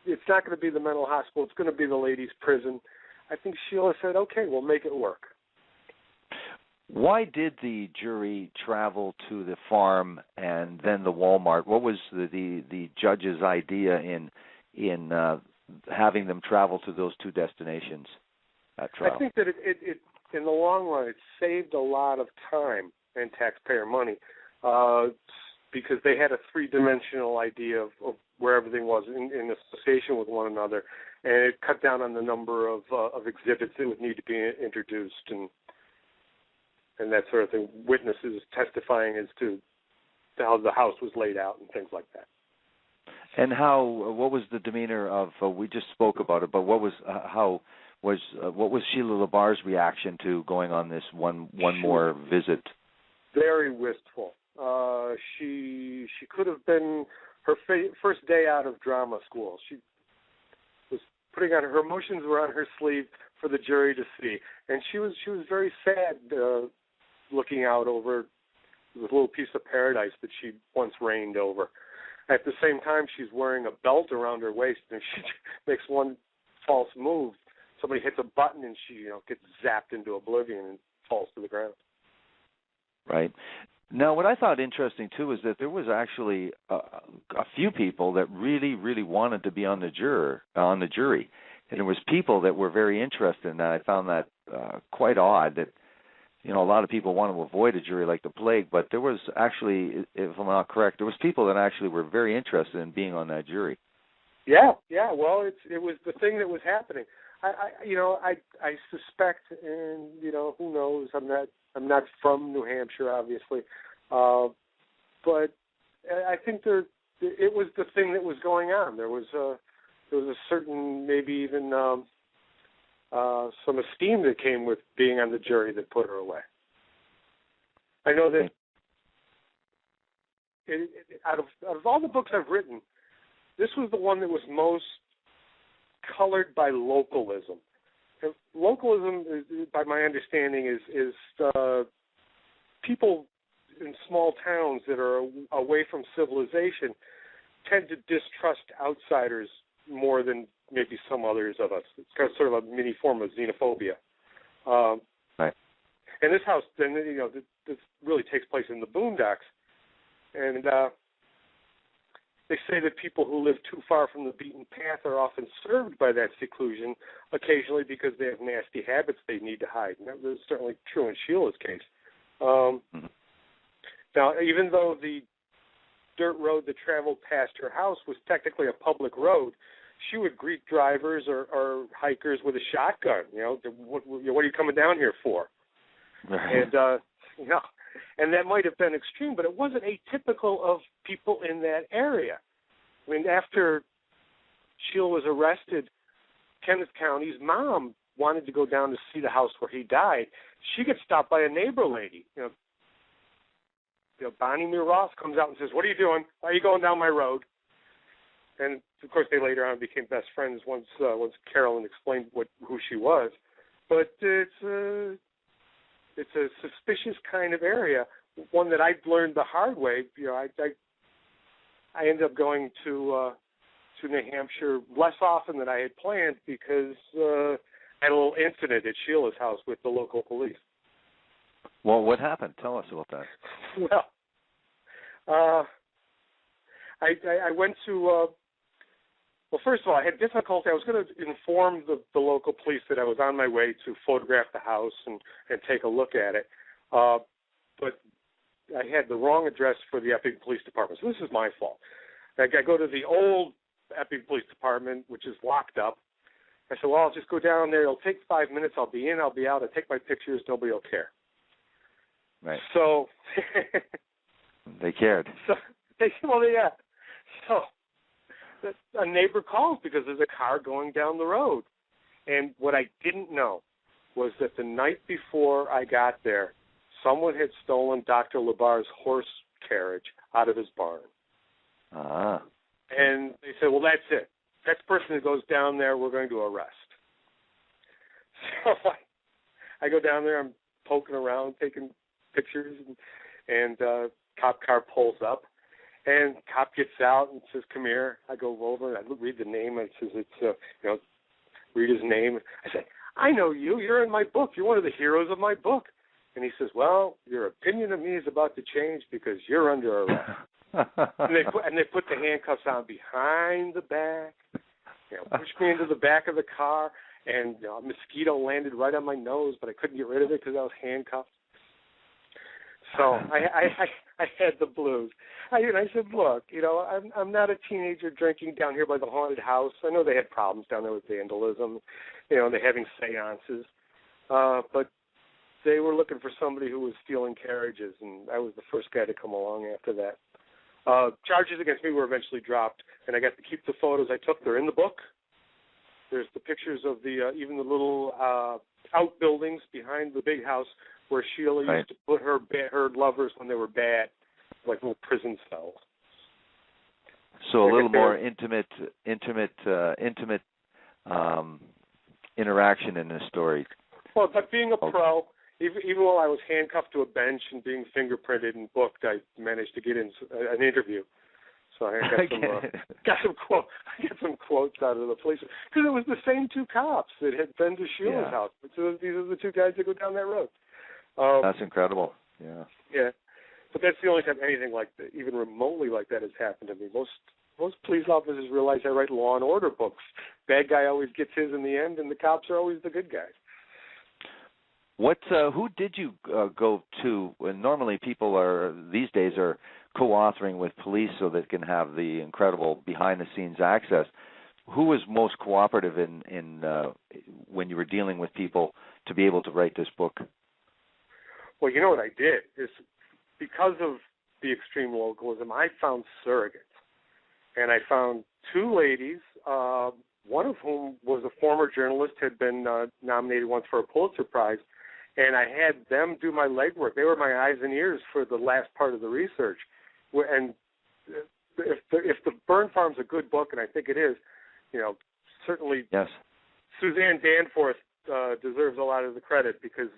it's not going to be the mental hospital. It's going to be the ladies' prison. I think Sheila said, okay, we'll make it work. Why did the jury travel to the farm and then the Walmart? What was the judge's idea in having them travel to those two destinations at trial? I think that it in the long run, it saved a lot of time and taxpayer money because they had a three-dimensional idea of where everything was in association with one another, and it cut down on the number of exhibits that would need to be introduced and that sort of thing, witnesses testifying as to how the house was laid out and things like that. And what was the demeanor of, we just spoke about it, but what was Sheila LaBarre's reaction to going on this one more visit? Very wistful. She could have been her first day out of drama school. She was putting on her emotions were on her sleeve for the jury to see, and she was very sad looking out over the little piece of paradise that she once reigned over. At the same time, she's wearing a belt around her waist, and she makes one false move. Somebody hits a button, and she gets zapped into oblivion and falls to the ground. Right. Now, what I thought interesting too is that there was actually a few people that really, really wanted to be on the jury, and there was people that were very interested in that. I found that quite odd that, you know, a lot of people want to avoid a jury like the plague, but there was actually, if I'm not correct, there was people that actually were very interested in being on that jury. Yeah. Well, it was the thing that was happening. I suspect, and you know, who knows? I'm not from New Hampshire, obviously, but I think it was the thing that was going on. There was a certain, maybe even some esteem that came with being on the jury that put her away. I know that out of all the books I've written, this was the one that was most colored by localism. And localism, by my understanding, is people in small towns that are away from civilization tend to distrust outsiders more than maybe some others of us. It's kind of sort of a mini form of xenophobia. Right. And this house, then, you know, this really takes place in the boondocks, and they say that people who live too far from the beaten path are often served by that seclusion, occasionally because they have nasty habits they need to hide. And that was certainly true in Sheila's case. Now, even though the dirt road that traveled past her house was technically a public road, she would greet drivers or hikers with a shotgun. You know, what are you coming down here for? Right. And you know, and that might have been extreme, but it wasn't atypical of people in that area. I mean, after Sheila was arrested, Kenneth County's mom wanted to go down to see the house where he died. She gets stopped by a neighbor lady. You know, Bonnie Ross comes out and says, "What are you doing? Why are you going down my road?" And of course, they later on became best friends once Carolyn explained who she was. But it's a suspicious kind of area, one that I learned the hard way. You know, I ended up going to New Hampshire less often than I had planned because I had a little incident at Sheila's house with the local police. Well, what happened? Tell us about that. Well, I went to. Well, first of all, I had difficulty. I was going to inform the local police that I was on my way to photograph the house and take a look at it. But I had the wrong address for the Epping Police Department, so this is my fault. I go to the old Epping Police Department, which is locked up. I said, well, I'll just go down there. It'll take 5 minutes. I'll be in. I'll be out. I'll take my pictures. Nobody will care. Right. So they cared. So a neighbor calls because there's a car going down the road. And what I didn't know was that the night before I got there, someone had stolen Dr. LaBarre's horse carriage out of his barn. And they said, well, that's it. Next person who goes down there, we're going to arrest. So I go down there, I'm poking around, taking pictures, and cop car pulls up. And cop gets out and says, come here. I go over, I read the name, and it says, it's, read his name. I said, I know you. You're in my book. You're one of the heroes of my book. And he says, well, your opinion of me is about to change because you're under arrest. and they put the handcuffs on behind the back, pushed me into the back of the car, and a mosquito landed right on my nose, but I couldn't get rid of it because I was handcuffed. So I had the blues. I said, look, I'm not a teenager drinking down here by the haunted house. I know they had problems down there with vandalism, they're having seances, but they were looking for somebody who was stealing carriages, and I was the first guy to come along after that. Charges against me were eventually dropped, and I got to keep the photos I took. They're in the book. There's the pictures of even the little outbuildings behind the big house where Sheila used to put her lovers when they were bad, like little prison cells. So a little more intimate interaction in this story. Well, but being a pro, even while I was handcuffed to a bench and being fingerprinted and booked, I managed to get in an interview. So I got some quotes out of the police because it was the same two cops that had been to Sheila's house. So these are the two guys that go down that road. That's incredible. Yeah. Yeah. But that's the only time anything like that, even remotely like that, has happened to me. Most police officers realize I write Law and Order books. Bad guy always gets his in the end, and the cops are always the good guys. Who did you go to? Normally, people these days are co-authoring with police so they can have the incredible behind-the-scenes access. Who was most cooperative in when you were dealing with people to be able to write this book? Well, you know what I did is, because of the extreme localism, I found surrogates. And I found two ladies, one of whom was a former journalist, had been nominated once for a Pulitzer Prize, and I had them do my legwork. They were my eyes and ears for the last part of the research. And if the Burn Farm's a good book, and I think it is, certainly yes. Suzanne Danforth deserves a lot of the credit, because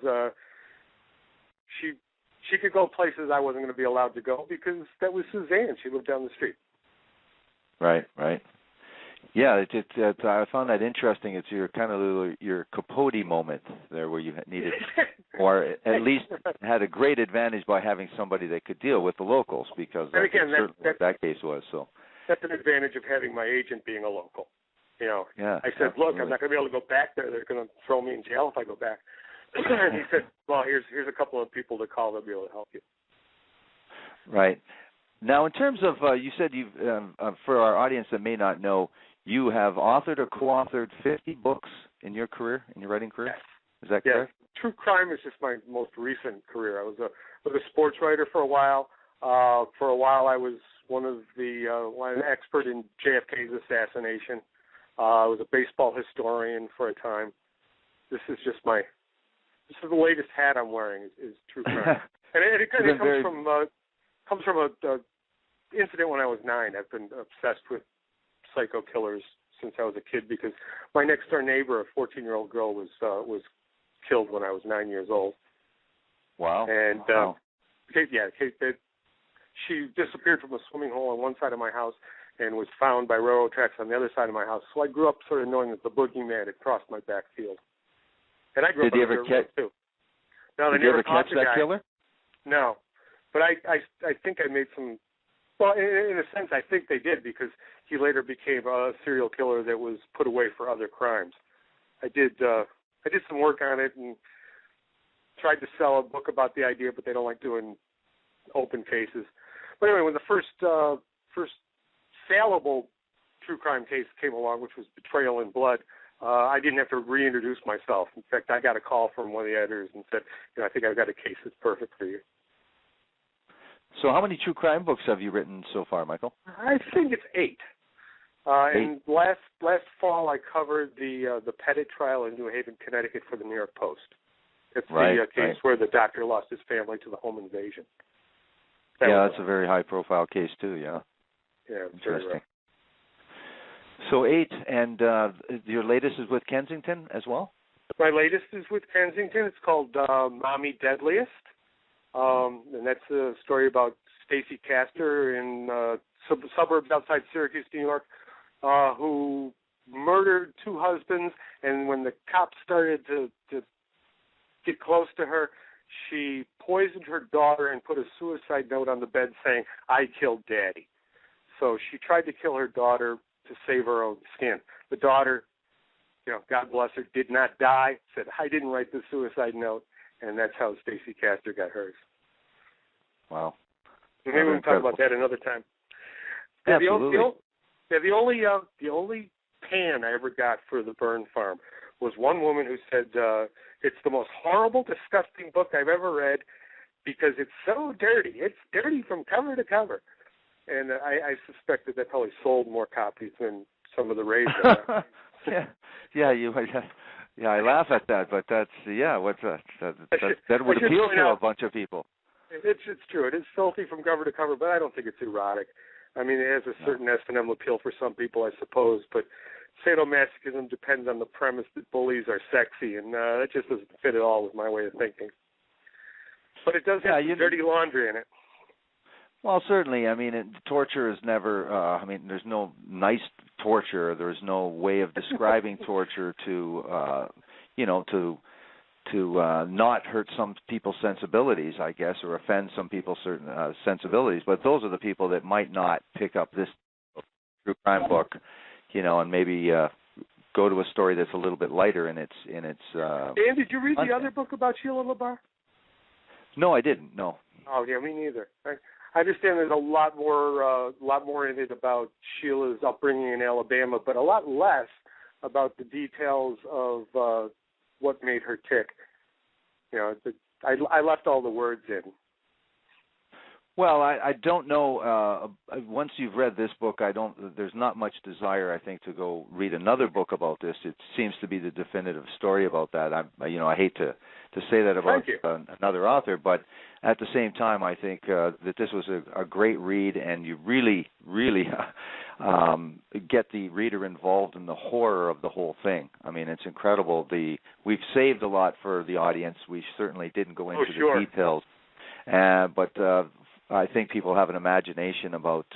she could go places I wasn't going to be allowed to go, because that was Suzanne. She lived down the street. Right. Yeah, I found that interesting. It's your kind of your Capote moment there, where you needed, or at least had a great advantage by having somebody that could deal with the locals, because that's certainly what that case was. So that's an advantage of having my agent being a local. Yeah, I said, absolutely. look, I'm not going to be able to go back there. They're going to throw me in jail if I go back. And he said, well, here's a couple of people to call. They'll be able to help you. Right. Now, in terms of, you said you've, for our audience that may not know, you have authored or co-authored 50 books in your career, in your writing career? Yes. Is that correct? True crime is just my most recent career. I was a sports writer for a while. For a while, I was an expert in JFK's assassination. I was a baseball historian for a time. This is the latest hat I'm wearing is true crime, and it kind of comes from a incident when I was 9. I've been obsessed with psycho killers since I was a kid, because my next door neighbor, a 14-year-old girl, was killed when I was 9 years old. Wow. And she disappeared from a swimming hole on one side of my house and was found by railroad tracks on the other side of my house. So I grew up sort of knowing that the boogeyman had crossed my backfield. And I grew up Did you ever too. No, did you ever catch that killer? No, but I think I made some. Well, in a sense, I think they did, because he later became a serial killer that was put away for other crimes. I did some work on it and tried to sell a book about the idea, but they don't like doing open cases. But anyway, when the first saleable true crime case came along, which was Betrayal in Blood, I didn't have to reintroduce myself. In fact, I got a call from one of the editors and said, I think I've got a case that's perfect for you. So how many true crime books have you written so far, Michael? I think it's 8. 8. And last fall, I covered the Pettit trial in New Haven, Connecticut for the New York Post. It's the case where the doctor lost his family to the home invasion. That's a very high-profile case too. Yeah. Yeah. Interesting. So 8, and your latest is with Kensington as well? My latest is with Kensington. It's called Mommy Deadliest. And that's a story about Stacy Castor in suburbs outside Syracuse, New York, who murdered 2 husbands, and when the cops started to get close to her, she poisoned her daughter and put a suicide note on the bed saying, "I killed Daddy." So she tried to kill her daughter to save her own skin. The daughter, God bless her, did not die, said, "I didn't write the suicide note." And that's how Stacy Castor got hers. Wow. Maybe we can talk about that another time. Absolutely. The only pan I ever got for the Burn Farm was one woman who said, it's the most horrible, disgusting book I've ever read because it's so dirty. It's dirty from cover to cover. And I suspect that probably sold more copies than some of the raves. Yeah, I laugh at that, but that would appeal to a bunch of people. It's true. It is filthy from cover to cover, but I don't think it's erotic. I mean, it has a certain S&M appeal for some people, I suppose, but sadomasochism depends on the premise that bullies are sexy, and that just doesn't fit at all with my way of thinking. But it does have some dirty laundry in it. Well, certainly. I mean, torture is never, there's no nice torture. There's no way of describing torture to not hurt some people's sensibilities, I guess, or offend some people's certain sensibilities. But those are the people that might not pick up this true crime book, and maybe go to a story that's a little bit lighter in its. Dan, did you read the other book about Sheila LaBarre? No, I didn't. No. Oh yeah, me neither. I understand there's a lot more in it about Sheila's upbringing in Alabama, but a lot less about the details of what made her tick. I left all the words in. Well, I don't know. Once you've read this book, there's not much desire, I think, to go read another book about this. It seems to be the definitive story about that. I hate to say that about another author, but at the same time, I think that this was a great read, and you really, really get the reader involved in the horror of the whole thing. I mean, it's incredible. We've saved a lot for the audience. We certainly didn't go into the details, but I think people have an imagination about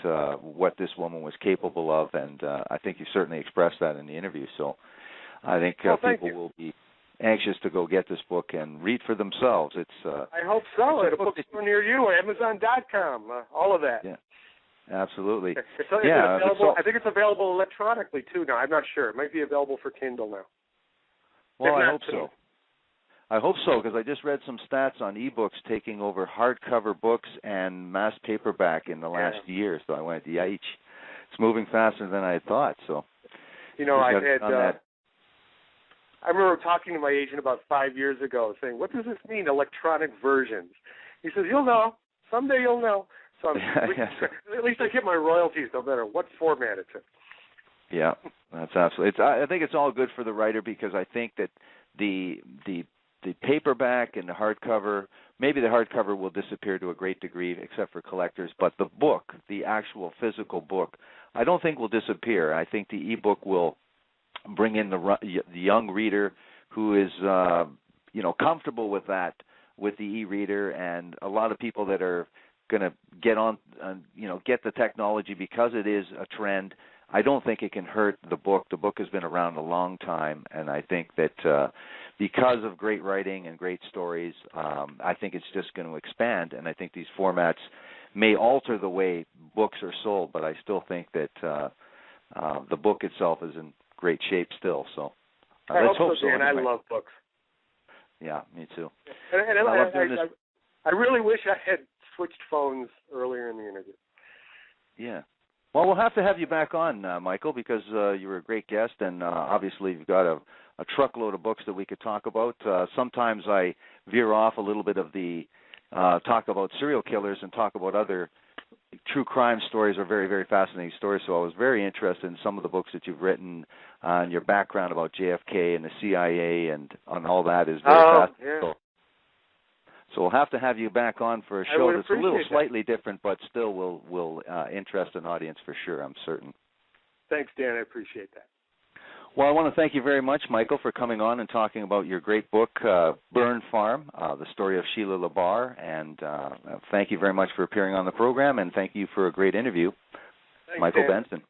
what this woman was capable of, and I think you certainly expressed that in the interview. So I think people will be anxious to go get this book and read for themselves. I hope so. At a bookstore near you, Amazon.com, all of that. Yeah, absolutely. I think it's available electronically, too, now. I'm not sure. It might be available for Kindle now. Well, I hope so. I hope so, because I just read some stats on ebooks taking over hardcover books and mass paperback in the last year. So I went, yikes. It's moving faster than I had thought. So, I remember talking to my agent about 5 years ago saying, what does this mean, electronic versions? He says, you'll know. Someday you'll know. So at least I get my royalties no matter what format it's in. Yeah, that's absolutely. I think it's all good for the writer, because I think that the paperback and the hardcover, maybe the hardcover will disappear to a great degree except for collectors, but the book, the actual physical book, I don't think will disappear. I think the ebook will bring in the young reader who is comfortable with that, with the e-reader, and a lot of people that are going to get on get the technology because it is a trend. I don't think it can hurt the book. The book has been around a long time, and I think that because of great writing and great stories, I think it's just going to expand, and I think these formats may alter the way books are sold, but I still think that the book itself is in great shape still. So let's hope so. And I love books. Yeah, me too. And I really wish I had switched phones earlier in the interview. Yeah. Well, we'll have to have you back on, Michael, because you were a great guest, and obviously you've got a truckload of books that we could talk about. Sometimes I veer off a little bit of the talk about serial killers and talk about other true crime stories, are very, very fascinating stories. So I was very interested in some of the books that you've written, and your background about JFK and the CIA and on all that is very fascinating. Yeah. So we'll have to have you back on for a show that's a little slightly different, but still will interest an audience for sure, I'm certain. Thanks, Dan. I appreciate that. Well, I want to thank you very much, Michael, for coming on and talking about your great book, Burn Farm, the story of Sheila LaBarre. And thank you very much for appearing on the program, and thank you for a great interview, Thanks, Michael Dan. Benson.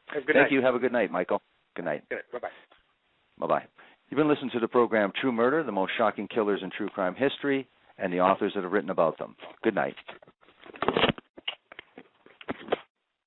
Have a good night. Thank you. Have a good night, Michael. Good night. Good night. Bye-bye. Bye-bye. You've been listening to the program True Murder, the most shocking killers in true crime history, and the authors that have written about them. Good night.